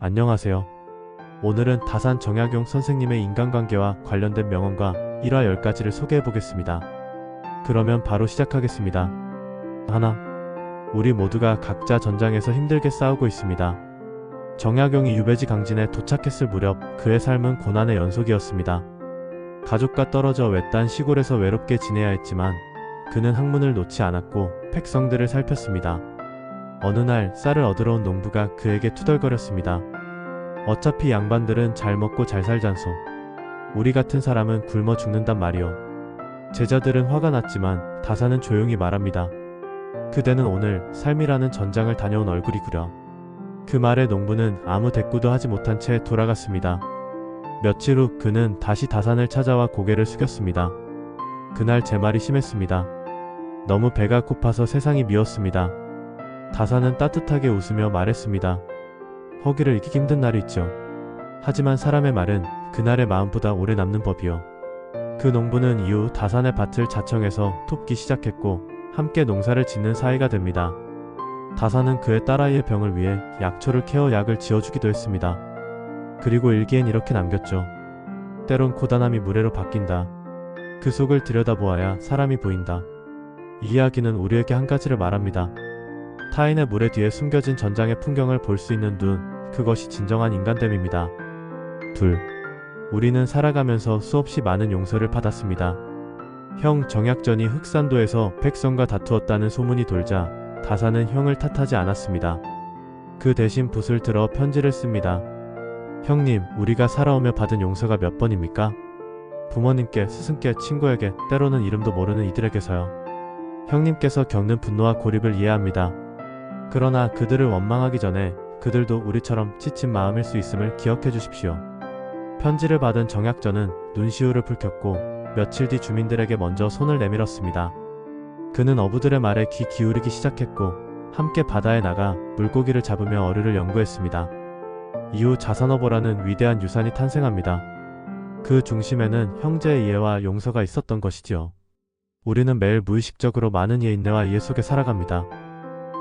안녕하세요. 오늘은 다산 정약용 선생님의 인간관계와 관련된 명언과 일화 10가지를 소개해 보겠습니다. 그러면 바로 시작하겠습니다. 하나. 우리 모두가 각자 전장에서 힘들게 싸우고 있습니다. 정약용이 유배지 강진에 도착했을 무렵 그의 삶은 고난의 연속이었습니다. 가족과 떨어져 외딴 시골에서 외롭게 지내야 했지만 그는 학문을 놓지 않았고 백성들을 살폈습니다. 어느 날 쌀을 얻으러 온 농부가 그에게 투덜거렸습니다. 어차피 양반들은 잘 먹고 잘 살잖소. 우리 같은 사람은 굶어 죽는단 말이오. 제자들은 화가 났지만 다산은 조용히 말합니다. 그대는 오늘 삶이라는 전장을 다녀온 얼굴이 구려. 그 말에 농부는 아무 대꾸도 하지 못한 채 돌아갔습니다. 며칠 후 그는 다시 다산을 찾아와 고개를 숙였습니다. 그날 제 말이 심했습니다. 너무 배가 고파서 세상이 미웠습니다. 다산은 따뜻하게 웃으며 말했습니다. 허기를 이기기 힘든 날이 있죠. 하지만 사람의 말은 그날의 마음보다 오래 남는 법이요. 그 농부는 이후 다산의 밭을 자청해서 돕기 시작했고 함께 농사를 짓는 사이가 됩니다. 다산은 그의 딸아이의 병을 위해 약초를 캐어 약을 지어주기도 했습니다. 그리고 일기엔 이렇게 남겼죠. 때론 고단함이 무례로 바뀐다. 그 속을 들여다보아야 사람이 보인다. 이 이야기는 우리에게 한 가지를 말합니다. 타인의 무례 뒤에 숨겨진 전장의 풍경을 볼 수 있는 눈, 그것이 진정한 인간됨입니다. 둘. 우리는 살아가면서 수없이 많은 용서를 받았습니다. 형 정약전이 흑산도에서 백성과 다투었다는 소문이 돌자 다산은 형을 탓하지 않았습니다. 그 대신 붓을 들어 편지를 씁니다. 형님, 우리가 살아오며 받은 용서가 몇 번입니까? 부모님께, 스승께, 친구에게, 때로는 이름도 모르는 이들에게서요. 형님께서 겪는 분노와 고립을 이해합니다. 그러나 그들을 원망하기 전에 그들도 우리처럼 지친 마음일 수 있음을 기억해 주십시오. 편지를 받은 정약전은 눈시울을 붉혔고 며칠 뒤 주민들에게 먼저 손을 내밀었습니다. 그는 어부들의 말에 귀 기울이기 시작했고 함께 바다에 나가 물고기를 잡으며 어류를 연구했습니다. 이후 자선어보라는 위대한 유산이 탄생합니다. 그 중심에는 형제의 이해와 용서가 있었던 것이지요. 우리는 매일 무의식적으로 많은 이해 인내와 이해 속에 살아갑니다.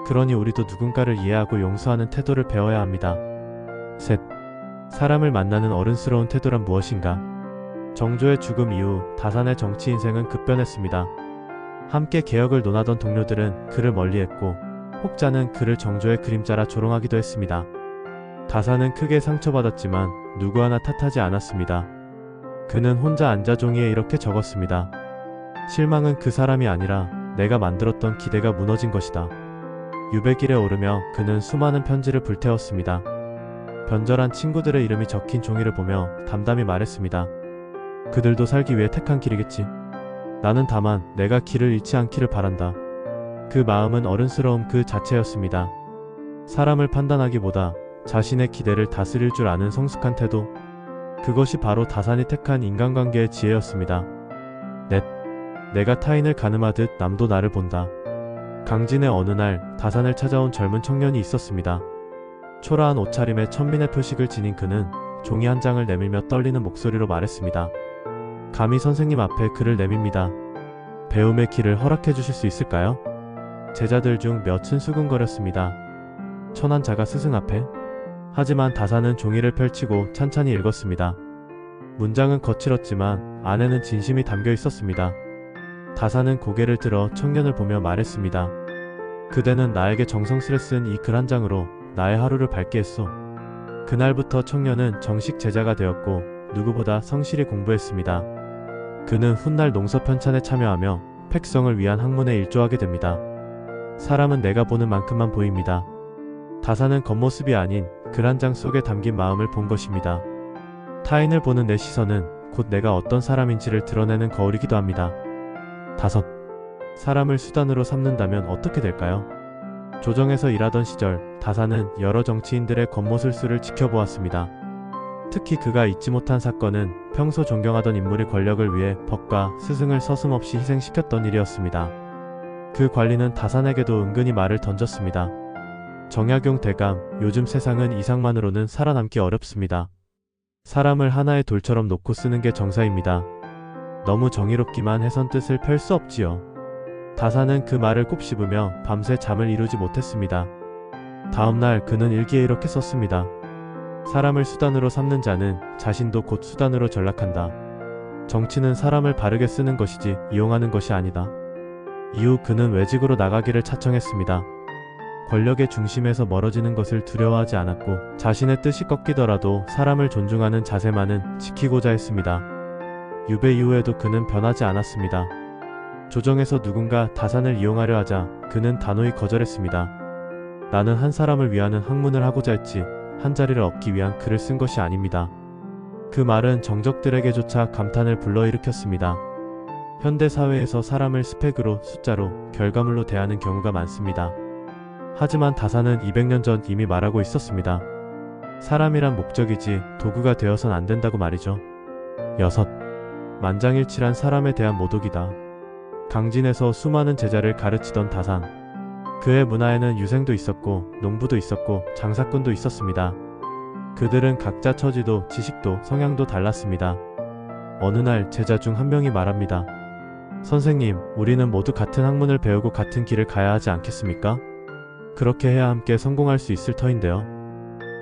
그러니 우리도 누군가를 이해하고 용서하는 태도를 배워야 합니다. 셋. 사람을 만나는 어른스러운 태도란 무엇인가? 정조의 죽음 이후 다산의 정치 인생은 급변했습니다. 함께 개혁을 논하던 동료들은 그를 멀리했고 혹자는 그를 정조의 그림자라 조롱하기도 했습니다. 다산은 크게 상처받았지만 누구 하나 탓하지 않았습니다. 그는 혼자 앉아 종이에 이렇게 적었습니다. 실망은 그 사람이 아니라 내가 만들었던 기대가 무너진 것이다. 유배길에 오르며 그는 수많은 편지를 불태웠습니다. 변절한 친구들의 이름이 적힌 종이를 보며 담담히 말했습니다. 그들도 살기 위해 택한 길이겠지. 나는 다만 내가 길을 잃지 않기를 바란다. 그 마음은 어른스러움 그 자체였습니다. 사람을 판단하기보다 자신의 기대를 다스릴 줄 아는 성숙한 태도. 그것이 바로 다산이 택한 인간관계의 지혜였습니다. 넷. 내가 타인을 가늠하듯 남도 나를 본다. 강진의 어느 날 다산을 찾아온 젊은 청년이 있었습니다. 초라한 옷차림에 천민의 표식을 지닌 그는 종이 한 장을 내밀며 떨리는 목소리로 말했습니다. 감히 선생님 앞에 글을 내밉니다. 배움의 길을 허락해 주실 수 있을까요? 제자들 중 몇은 수근거렸습니다. 천한 자가 스승 앞에? 하지만 다산은 종이를 펼치고 찬찬히 읽었습니다. 문장은 거칠었지만 안에는 진심이 담겨 있었습니다. 다산은 고개를 들어 청년을 보며 말했습니다. 그대는 나에게 정성스레 쓴 이 글 한 장으로 나의 하루를 밝게 했소. 그날부터 청년은 정식 제자가 되었고 누구보다 성실히 공부했습니다. 그는 훗날 농서 편찬에 참여하며 백성을 위한 학문에 일조하게 됩니다. 사람은 내가 보는 만큼만 보입니다. 다산은 겉모습이 아닌 글 한 장 속에 담긴 마음을 본 것입니다. 타인을 보는 내 시선은 곧 내가 어떤 사람인지를 드러내는 거울이기도 합니다. 다섯. 사람을 수단으로 삼는다면 어떻게 될까요? 조정에서 일하던 시절 다산은 여러 정치인들의 겉모술수를 지켜보았습니다. 특히 그가 잊지 못한 사건은 평소 존경하던 인물의 권력을 위해 법과 스승을 서슴없이 희생시켰던 일이었습니다. 그 관리는 다산에게도 은근히 말을 던졌습니다. 정약용 대감, 요즘 세상은 이상만으로는 살아남기 어렵습니다. 사람을 하나의 돌처럼 놓고 쓰는 게 정사입니다. 너무 정의롭기만 해선 뜻을 펼 수 없지요. 다산은 그 말을 곱씹으며 밤새 잠을 이루지 못했습니다. 다음날 그는 일기에 이렇게 썼습니다. 사람을 수단으로 삼는 자는 자신도 곧 수단으로 전락한다. 정치는 사람을 바르게 쓰는 것이지 이용하는 것이 아니다. 이후 그는 외직으로 나가기를 자청했습니다. 권력의 중심에서 멀어지는 것을 두려워하지 않았고 자신의 뜻이 꺾이더라도 사람을 존중하는 자세만은 지키고자 했습니다. 유배 이후에도 그는 변하지 않았습니다. 조정에서 누군가 다산을 이용하려 하자 그는 단호히 거절했습니다. 나는 한 사람을 위하는 학문을 하고자 했지 한 자리를 얻기 위한 글을 쓴 것이 아닙니다. 그 말은 정적들에게조차 감탄을 불러일으켰습니다. 현대 사회에서 사람을 스펙으로, 숫자로, 결과물로 대하는 경우가 많습니다. 하지만 다산은 200년 전 이미 말하고 있었습니다. 사람이란 목적이지 도구가 되어선 안 된다고 말이죠. 6. 만장일치란 사람에 대한 모독이다. 강진에서 수많은 제자를 가르치던 다산. 그의 문화에는 유생도 있었고 농부도 있었고 장사꾼도 있었습니다. 그들은 각자 처지도 지식도 성향도 달랐습니다. 어느 날 제자 중 한 명이 말합니다. 선생님, 우리는 모두 같은 학문을 배우고 같은 길을 가야 하지 않겠습니까? 그렇게 해야 함께 성공할 수 있을 터인데요.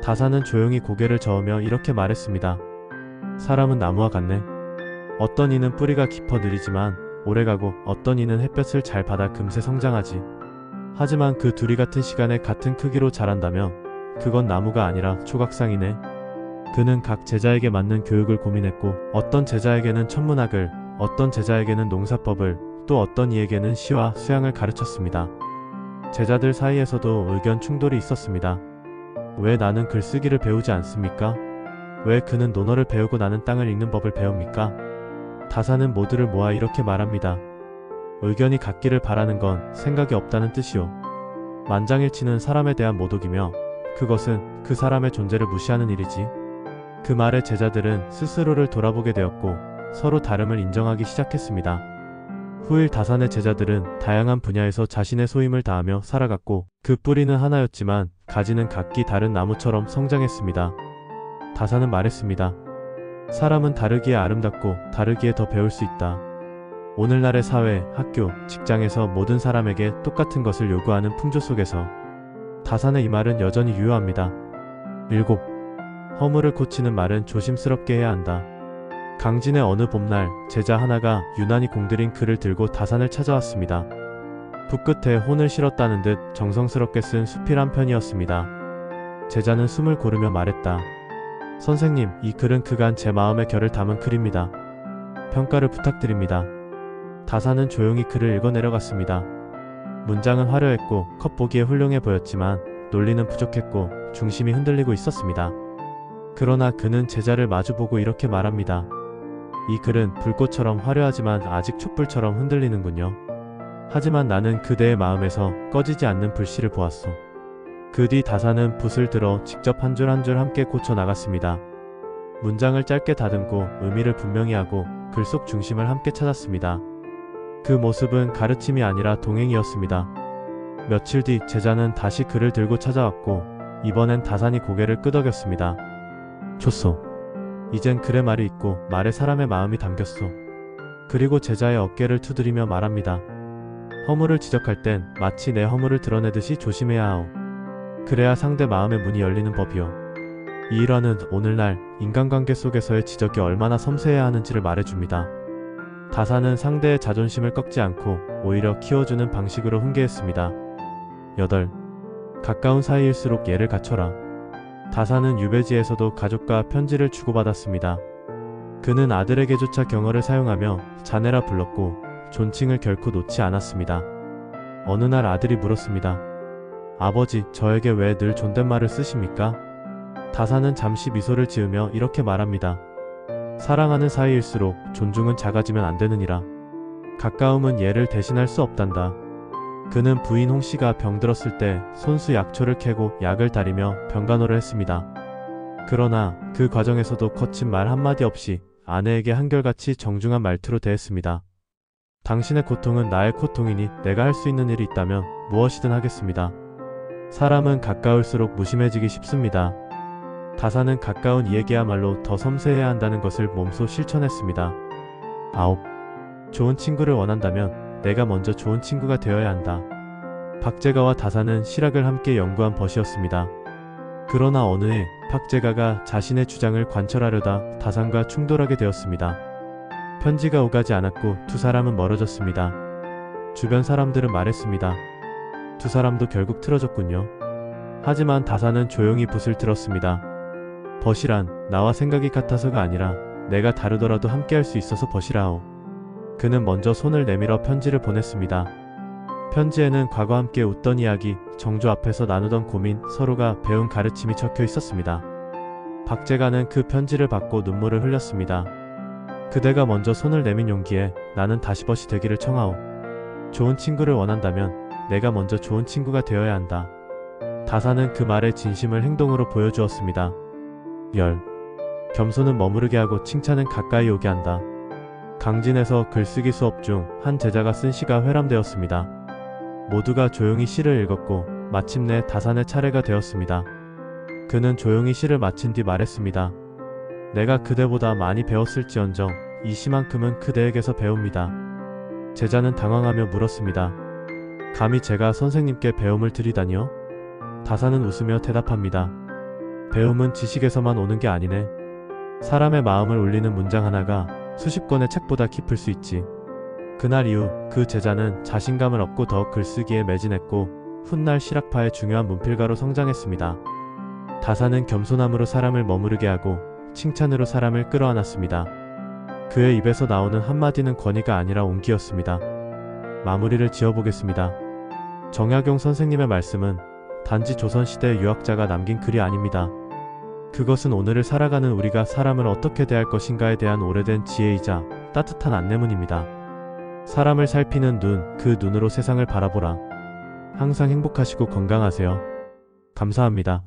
다산은 조용히 고개를 저으며 이렇게 말했습니다. 사람은 나무와 같네. 어떤 이는 뿌리가 깊어 느리지만 오래가고 어떤 이는 햇볕을 잘 받아 금세 성장하지. 하지만 그 둘이 같은 시간에 같은 크기로 자란다면 그건 나무가 아니라 조각상이네. 그는 각 제자에게 맞는 교육을 고민했고 어떤 제자에게는 천문학을, 어떤 제자에게는 농사법을, 또 어떤 이에게는 시와 수양을 가르쳤습니다. 제자들 사이에서도 의견 충돌이 있었습니다. 왜 나는 글쓰기를 배우지 않습니까? 왜 그는 논어를 배우고 나는 땅을 읽는 법을 배웁니까? 다산은 모두를 모아 이렇게 말합니다. 의견이 같기를 바라는 건 생각이 없다는 뜻이오. 만장일치는 사람에 대한 모독이며 그것은 그 사람의 존재를 무시하는 일이지. 그 말에 제자들은 스스로를 돌아보게 되었고 서로 다름을 인정하기 시작했습니다. 후일 다산의 제자들은 다양한 분야에서 자신의 소임을 다하며 살아갔고 그 뿌리는 하나였지만 가지는 각기 다른 나무처럼 성장했습니다. 다산은 말했습니다. 사람은 다르기에 아름답고 다르기에 더 배울 수 있다. 오늘날의 사회, 학교, 직장에서 모든 사람에게 똑같은 것을 요구하는 풍조 속에서 다산의 이 말은 여전히 유효합니다. 7. 허물을 고치는 말은 조심스럽게 해야 한다. 강진의 어느 봄날 제자 하나가 유난히 공들인 글을 들고 다산을 찾아왔습니다. 붓끝에 혼을 실었다는 듯 정성스럽게 쓴 수필 한 편이었습니다. 제자는 숨을 고르며 말했다. 선생님, 이 글은 그간 제 마음의 결을 담은 글입니다. 평가를 부탁드립니다. 다산은 조용히 글을 읽어 내려갔습니다. 문장은 화려했고 겉보기에 훌륭해 보였지만 논리는 부족했고 중심이 흔들리고 있었습니다. 그러나 그는 제자를 마주보고 이렇게 말합니다. 이 글은 불꽃처럼 화려하지만 아직 촛불처럼 흔들리는군요. 하지만 나는 그대의 마음에서 꺼지지 않는 불씨를 보았소. 그 뒤 다산은 붓을 들어 직접 한 줄 한 줄 함께 고쳐 나갔습니다. 문장을 짧게 다듬고 의미를 분명히 하고 글 속 중심을 함께 찾았습니다. 그 모습은 가르침이 아니라 동행이었습니다. 며칠 뒤 제자는 다시 글을 들고 찾아왔고 이번엔 다산이 고개를 끄덕였습니다. 좋소. 이젠 글의 말이 있고 말에 사람의 마음이 담겼소. 그리고 제자의 어깨를 두드리며 말합니다. 허물을 지적할 땐 마치 내 허물을 드러내듯이 조심해야 하오. 그래야 상대 마음의 문이 열리는 법이오. 이 일화는 오늘날 인간관계 속에서의 지적이 얼마나 섬세해야 하는지를 말해줍니다. 다산은 상대의 자존심을 꺾지 않고 오히려 키워주는 방식으로 훈계했습니다. 8. 가까운 사이일수록 예를 갖춰라. 다산은 유배지에서도 가족과 편지를 주고받았습니다. 그는 아들에게조차 경어를 사용하며 자네라 불렀고 존칭을 결코 놓지 않았습니다. 어느 날 아들이 물었습니다. 아버지, 저에게 왜 늘 존댓말을 쓰십니까? 다산은 잠시 미소를 지으며 이렇게 말합니다. 사랑하는 사이일수록 존중은 작아지면 안 되느니라. 가까움은 예를 대신할 수 없단다. 그는 부인 홍씨가 병들었을 때 손수 약초를 캐고 약을 다리며 병간호를 했습니다. 그러나 그 과정에서도 거친 말 한마디 없이 아내에게 한결같이 정중한 말투로 대했습니다. 당신의 고통은 나의 고통이니 내가 할 수 있는 일이 있다면 무엇이든 하겠습니다. 사람은 가까울수록 무심해지기 쉽습니다. 다산은 가까운 이에게야말로 더 섬세해야 한다는 것을 몸소 실천했습니다. 9. 좋은 친구를 원한다면 내가 먼저 좋은 친구가 되어야 한다. 박제가와 다산은 실학을 함께 연구한 벗이었습니다. 그러나 어느 해 박제가가 자신의 주장을 관철하려다 다산과 충돌하게 되었습니다. 편지가 오가지 않았고 두 사람은 멀어졌습니다. 주변 사람들은 말했습니다. 두 사람도 결국 틀어졌군요. 하지만 다산은 조용히 붓을 들었습니다. 벗이란 나와 생각이 같아서가 아니라 내가 다르더라도 함께할 수 있어서 벗이라오. 그는 먼저 손을 내밀어 편지를 보냈습니다. 편지에는 과거 함께 웃던 이야기, 정조 앞에서 나누던 고민, 서로가 배운 가르침이 적혀 있었습니다. 박제가는 그 편지를 받고 눈물을 흘렸습니다. 그대가 먼저 손을 내민 용기에 나는 다시 벗이 되기를 청하오. 좋은 친구를 원한다면 내가 먼저 좋은 친구가 되어야 한다. 다산은 그 말의 진심을 행동으로 보여주었습니다. 겸손은 머무르게 하고 칭찬은 가까이 오게 한다. 강진에서 글쓰기 수업 중 한 제자가 쓴 시가 회람되었습니다. 모두가 조용히 시를 읽었고 마침내 다산의 차례가 되었습니다. 그는 조용히 시를 마친 뒤 말했습니다. 내가 그대보다 많이 배웠을지언정 이 시만큼은 그대에게서 배웁니다. 제자는 당황하며 물었습니다. 감히 제가 선생님께 배움을 드리다니요? 다산은 웃으며 대답합니다. 배움은 지식에서만 오는 게 아니네. 사람의 마음을 울리는 문장 하나가 수십 권의 책보다 깊을 수 있지. 그날 이후 그 제자는 자신감을 얻고 더욱 글쓰기에 매진했고 훗날 실학파의 중요한 문필가로 성장했습니다. 다산은 겸손함으로 사람을 머무르게 하고 칭찬으로 사람을 끌어안았습니다. 그의 입에서 나오는 한마디는 권위가 아니라 온기였습니다. 마무리를 지어보겠습니다. 정약용 선생님의 말씀은 단지 조선시대 유학자가 남긴 글이 아닙니다. 그것은 오늘을 살아가는 우리가 사람을 어떻게 대할 것인가에 대한 오래된 지혜이자 따뜻한 안내문입니다. 사람을 살피는 눈, 그 눈으로 세상을 바라보라. 항상 행복하시고 건강하세요. 감사합니다.